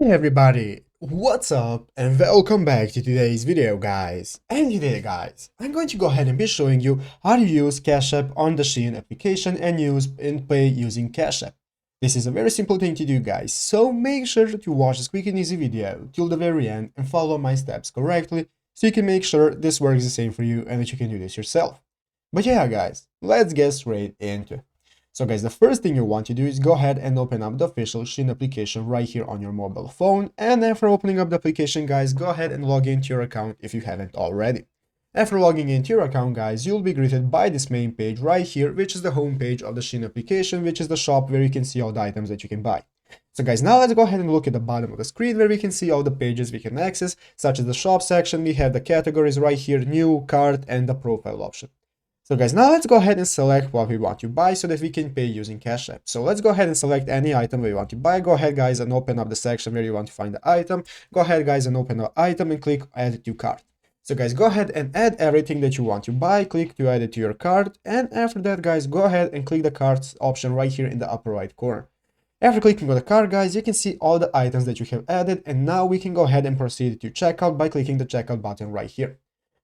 Hey everybody, what's up and welcome back to today's video guys. And today guys, I'm going to go ahead and be showing you how to use Cash App on the Shein application and use and pay using Cash App. This is a very simple thing to do guys, so make sure to watch this quick and easy video till the very end and follow my steps correctly so you can make sure this works the same for you and that you can do this yourself. But yeah guys, let's get straight into it. So guys, the first thing you want to do is go ahead and open up the official Shein application right here on your mobile phone. And after opening up the application, guys, go ahead and log into your account if you haven't already. After logging into your account, guys, you'll be greeted by this main page right here, which is the home page of the Shein application, which is the shop where you can see all the items that you can buy. So guys, now let's go ahead and look at the bottom of the screen where we can see all the pages we can access, such as the shop section. We have the categories right here, new, cart, and the profile option. So guys, now let's go ahead and select what we want to buy so that we can pay using Cash App. So let's go ahead and select any item we want to buy. Go ahead guys and open up the section where you want to find the item. Go ahead guys and open the item and click add to cart. So guys, go ahead and add everything that you want to buy. Click to add it to your cart. And after that guys, go ahead and click the carts option right here in the upper right corner. After clicking on the cart guys, you can see all the items that you have added. And now we can go ahead and proceed to checkout by clicking the checkout button right here.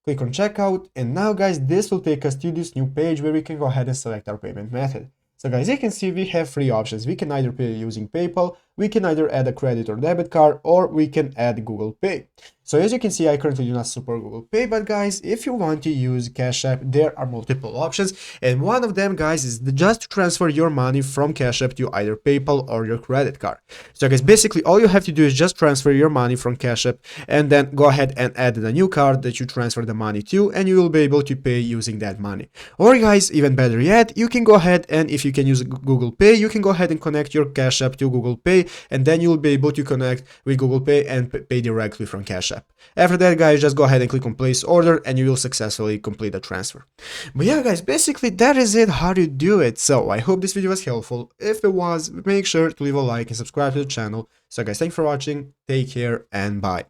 Click on checkout, and now guys, this will take us to this new page where we can go ahead and select our payment method. So guys, you can see we have three options. We can either pay using PayPal, we can either add a credit or debit card, or we can add Google Pay. So as you can see, I currently do not support Google Pay, but guys, if you want to use Cash App, there are multiple options. And one of them, guys, is just to transfer your money from Cash App to either PayPal or your credit card. So guys, basically all you have to do is just transfer your money from Cash App and then go ahead and add the new card that you transfer the money to, and you will be able to pay using that money. Or guys, even better yet, you can go ahead and if you can use Google Pay, you can go ahead and connect your Cash App to Google Pay, and then you'll be able to connect with Google Pay and pay directly from Cash App. After that guys, just go ahead and click on place order and you will successfully complete the transfer. But yeah guys, basically that is it, how to do it. So I hope this video was helpful. If it was, make sure to leave a like and subscribe to the channel. So guys, thanks for watching, take care and bye.